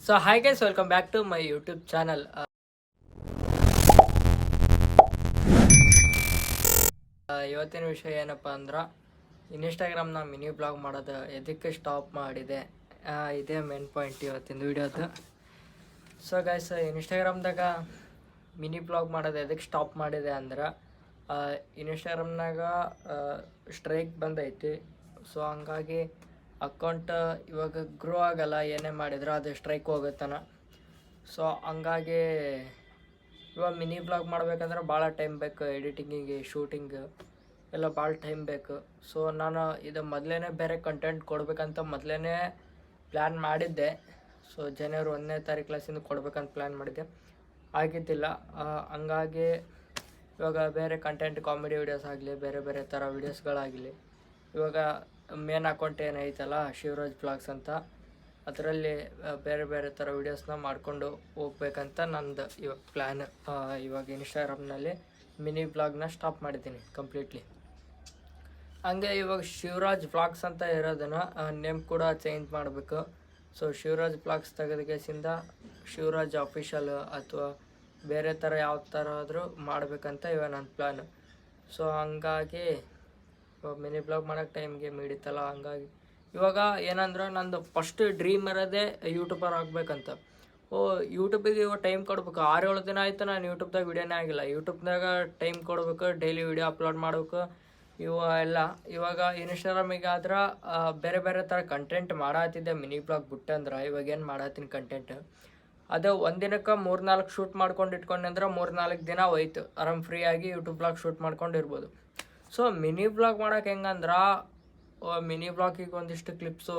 So hi guys, welcome back to my YouTube channel. ಇವತ್ತಿನ ವಿಷಯ ಏನಪ್ಪ ಅಂದ್ರೆ ಇನ್ಸ್ಟಾಗ್ರಾಮ್ನ ಮಿನಿ ಬ್ಲಾಗ್ ಮಾಡೋದು ಎದಕ್ಕೆ ಸ್ಟಾಪ್ ಮಾಡಿದೆ, ಇದೇ ಮೇನ್ ಪಾಯಿಂಟ್ ಇವತ್ತಿನ ವಿಡಿಯೋದು. ಸೊ ಗೈಸ್, ಇನ್ಸ್ಟಾಗ್ರಾಮ್ದಾಗ ಮಿನಿ ಬ್ಲಾಗ್ ಮಾಡೋದು ಎದಕ್ಕೆ ಸ್ಟಾಪ್ ಮಾಡಿದೆ ಅಂದ್ರೆ ಇನ್ಸ್ಟಾಗ್ರಾಮ್ನಾಗ ಸ್ಟ್ರೈಕ್ ಬಂದೈತಿ. ಸೊ ಹಂಗಾಗಿ ಅಕೌಂಟ್ ಇವಾಗ ಗ್ರೋ ಆಗಲ್ಲ, ಏನೇ ಮಾಡಿದ್ರು ಅದು ಸ್ಟ್ರೈಕ್ ಹೋಗುತ್ತಾನ. ಸೊ ಹಂಗಾಗಿ ಇವಾಗ ಮಿನಿ ಬ್ಲಾಗ್ ಮಾಡ್ಬೇಕಂದ್ರೆ ಭಾಳ ಟೈಮ್ ಬೇಕು, ಎಡಿಟಿಂಗಿಗೆ, ಶೂಟಿಂಗ್ ಎಲ್ಲ ಭಾಳ ಟೈಮ್ ಬೇಕು. ಸೊ ನಾನು ಇದು ಮೊದಲೇ ಬೇರೆ ಕಂಟೆಂಟ್ ಕೊಡಬೇಕಂತ ಮೊದಲೇ ಪ್ಲ್ಯಾನ್ ಮಾಡಿದ್ದೆ. ಸೊ ಜನವರಿ 1ನೇ ತಾರೀಕು ಕೊಡ್ಬೇಕಂತ ಪ್ಲ್ಯಾನ್ ಮಾಡಿದ್ದೆ, ಆಗಿದ್ದಿಲ್ಲ. ಹಂಗಾಗಿ ಇವಾಗ ಬೇರೆ ಕಂಟೆಂಟ್, ಕಾಮಿಡಿ ವೀಡಿಯೋಸ್ ಆಗಲಿ, ಬೇರೆ ಬೇರೆ ಥರ ವೀಡಿಯೋಸ್ಗಳಾಗಲಿ, ಇವಾಗ ಮೇನ್ ಅಕೌಂಟ್ ಏನೈತಲ್ಲ ಶಿವರಾಜ್ ಬ್ಲಾಗ್ಸ್ ಅಂತ, ಅದರಲ್ಲಿ ಬೇರೆ ಬೇರೆ ಥರ ವೀಡಿಯೋಸ್ನ ಮಾಡ್ಕೊಂಡು ಹೋಗ್ಬೇಕಂತ ನಂದು ಇವಾಗ ಪ್ಲ್ಯಾನ್. ಇವಾಗ ಇನ್ಸ್ಟಾಗ್ರಾಮ್ನಲ್ಲಿ ಮಿನಿ ಬ್ಲಾಗ್ನ ಸ್ಟಾಪ್ ಮಾಡಿದ್ದೀನಿ ಕಂಪ್ಲೀಟ್ಲಿ. ಹಂಗೆ ಇವಾಗ ಶಿವರಾಜ್ ಬ್ಲಾಗ್ಸ್ ಅಂತ ಇರೋದನ್ನು ನೇಮ್ ಕೂಡ ಚೇಂಜ್ ಮಾಡಬೇಕು. ಸೊ ಶಿವರಾಜ್ ಬ್ಲಾಗ್ಸ್ ತೆಗೆದಕೇಸಿಂದ ಶಿವರಾಜ್ ಅಫಿಷಿಯಲ್ ಅಥವಾ ಬೇರೆ ಥರ ಯಾವ ಥರ ಆದರೂ ಮಾಡಬೇಕಂತ ಇವಾಗ ನನ್ನ ಪ್ಲ್ಯಾನು. ಸೊ ಹಂಗಾಗಿ ಇವಾಗ ಮಿನಿ ಬ್ಲಾಗ್ ಮಾಡೋಕ್ಕೆ ಟೈಮ್ಗೆ ಹಿಡಿತಲ್ಲ. ಹಂಗಾಗಿ ಇವಾಗ ಏನಂದ್ರೆ ನಂದು ಫಸ್ಟ್ ಡ್ರೀಮ್ ಇರೋದೇ ಯೂಟ್ಯೂಬರ್ ಆಗಬೇಕಂತ. ಯೂಟ್ಯೂಬಿಗೆ ಇವಾಗ ಟೈಮ್ ಕೊಡ್ಬೇಕು. 6-7 ದಿನ ಆಯಿತು ನಾನು ಯೂಟ್ಯೂಬ್ದಾಗ ವೀಡಿಯೋನೇ ಆಗಿಲ್ಲ. ಯೂಟ್ಯೂಬ್ದಾಗ ಟೈಮ್ ಕೊಡಬೇಕು, ಡೈಲಿ ವೀಡಿಯೋ ಅಪ್ಲೋಡ್ ಮಾಡಬೇಕು ಇವು ಎಲ್ಲ. ಇವಾಗ ಇನ್ಸ್ಟಾಗ್ರಾಮಿಗೆ ಆದ್ರೆ ಬೇರೆ ಬೇರೆ ಥರ ಕಂಟೆಂಟ್ ಮಾಡತ್ತಿದ್ದೆ. ಮಿನಿ ಬ್ಲಾಗ್ ಬಿಟ್ಟಂದ್ರೆ ಇವಾಗ ಏನು ಮಾಡತ್ತೀನಿ ಕಂಟೆಂಟ್, ಅದು ಒಂದಿನಕ್ಕೆ 3-4 ಶೂಟ್ ಮಾಡ್ಕೊಂಡು ಇಟ್ಕೊಂಡೆ ಅಂದ್ರೆ 3-4 ದಿನ ಹೋಯ್ತು, ಆರಾಮ್ ಫ್ರೀಯಾಗಿ ಯೂಟ್ಯೂಬ್ ಬ್ಲಾಗ್ ಶೂಟ್ ಮಾಡ್ಕೊಂಡು ಇರ್ಬೋದು. ಸೊ ಮಿನಿ ಬ್ಲಾಗ್ ಮಾಡೋಕೆ ಹೆಂಗಂದ್ರೆ ಮಿನಿ ಬ್ಲಾಗಿಗೆ ಒಂದಿಷ್ಟು ಕ್ಲಿಪ್ಸು,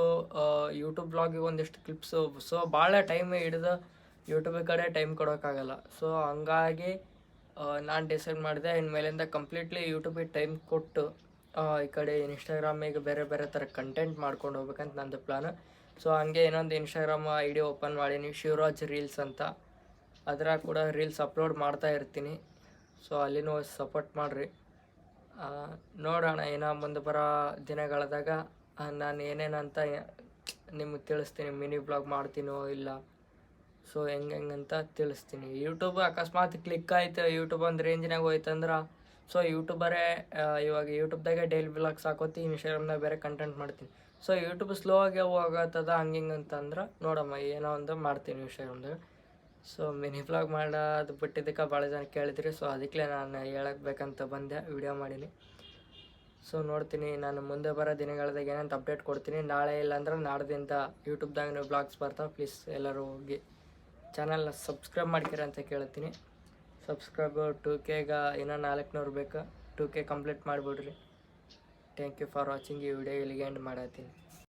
ಯೂಟ್ಯೂಬ್ ಬ್ಲಾಗಿಗೆ ಒಂದಿಷ್ಟು ಕ್ಲಿಪ್ಸು. ಸೊ ಭಾಳ ಟೈಮ್ ಹಿಡಿದು ಯೂಟ್ಯೂಬ್ ಕಡೆ ಟೈಮ್ ಕೊಡೋಕ್ಕಾಗಲ್ಲ. ಸೊ ಹಂಗಾಗಿ ನಾನು ಡಿಸೈಡ್ ಮಾಡಿದೆ ಇನ್ಮೇಲಿಂದ ಕಂಪ್ಲೀಟ್ಲಿ ಯೂಟ್ಯೂಬಿಗೆ ಟೈಮ್ ಕೊಟ್ಟು ಈ ಕಡೆ ಇನ್ಸ್ಟಾಗ್ರಾಮಿಗೆ ಬೇರೆ ಬೇರೆ ಥರ ಕಂಟೆಂಟ್ ಮಾಡ್ಕೊಂಡು ಹೋಗ್ಬೇಕಂತ ನಂದು ಪ್ಲಾನು. ಸೊ ಹಂಗೆ ಇನ್ನೊಂದು ಇನ್ಸ್ಟಾಗ್ರಾಮ್ ಐ ಡಿ ಓಪನ್ ಮಾಡೀನಿ, ಶಿವರಾಜ್ ರೀಲ್ಸ್ ಅಂತ. ಅದರ ಕೂಡ ರೀಲ್ಸ್ ಅಪ್ಲೋಡ್ ಮಾಡ್ತಾ ಇರ್ತೀನಿ. ಸೊ ಅಲ್ಲಿನೂ ಸಪೋರ್ಟ್ ಮಾಡಿರಿ. ನೋಡೋಣ, ಏನೋ ಮುಂದೆ ಬರೋ ದಿನಗಳದಾಗ ನಾನು ಏನೇನಂತ ನಿಮಗೆ ತಿಳಿಸ್ತೀನಿ. ಮಿನಿ ಬ್ಲಾಗ್ ಮಾಡ್ತೀನೋ ಇಲ್ಲ, ಸೊ ಹೆಂಗಂತ ತಿಳಿಸ್ತೀನಿ. ಯೂಟ್ಯೂಬ್ ಅಕಸ್ಮಾತ್ ಕ್ಲಿಕ್ ಆಯ್ತು, ಯೂಟ್ಯೂಬ್ ಒಂದು ರೇಂಜ್ನಾಗ ಹೋಯ್ತಂದ್ರೆ ಸೊ ಯೂಟ್ಯೂಬರೇ ಇವಾಗ ಯೂಟ್ಯೂಬ್ದಾಗೆ ಡೈಲಿ ಬ್ಲಾಗ್ಸ್ ಹಾಕೋತಿ, ಇನ್ಸ್ಟಾಗ್ರಾಮ್ದಾಗ ಬೇರೆ ಕಂಟೆಂಟ್ ಮಾಡ್ತೀನಿ. ಸೊ ಯೂಟ್ಯೂಬ್ ಸ್ಲೋ ಆಗಿ ಹೋಗತ್ತದ ಹಂಗಿಂಗಂತಂದ್ರೆ ನೋಡಮ್ಮ ಏನೋ ಒಂದು ಮಾಡ್ತೀನಿ ಇನ್ಸ್ಟಾಗ್ರಾಮ್ದಾಗ. ಸೊ ಮಿನಿ ಬ್ಲಾಗ್ ಮಾಡೋದು ಬಿಟ್ಟಿದ್ದಕ್ಕೆ ಭಾಳ ಜನ ಕೇಳಿದ್ರಿ. ಸೊ ಅದಕ್ಕೆ ನಾನು ಹೇಳಬೇಕಂತ ಬಂದೆ, ವಿಡಿಯೋ ಮಾಡೀನಿ. ಸೊ ನೋಡ್ತೀನಿ, ನಾನು ಮುಂದೆ ಬರೋ ದಿನಗಳದಾಗ ಏನಂತ ಅಪ್ಡೇಟ್ ಕೊಡ್ತೀನಿ. ನಾಳೆ ಇಲ್ಲಾಂದ್ರೆ ನಾಡ್ದಿಂದ ಯೂಟ್ಯೂಬ್ದಾಗ ನೀವು ಬ್ಲಾಗ್ಸ್ ಬರ್ತಾವೆ. ಪ್ಲೀಸ್ ಎಲ್ಲರೂ ಹೋಗಿ ಚಾನಲ್ನ ಸಬ್ಸ್ಕ್ರೈಬ್ ಮಾಡ್ತೀರಿ ಅಂತ ಕೇಳ್ತೀನಿ. ಸಬ್ಸ್ಕ್ರೈಬರ್ 2Kಗೆ ಇನ್ನೂ 400 ಬೇಕು. 2K ಕಂಪ್ಲೀಟ್ ಮಾಡಿಬಿಡ್ರಿ. Thank you for watching. ಈ ವಿಡಿಯೋ ಇಲ್ಲಿಗೆ ಎಂಡ್ ಮಾಡತ್ತೀನಿ.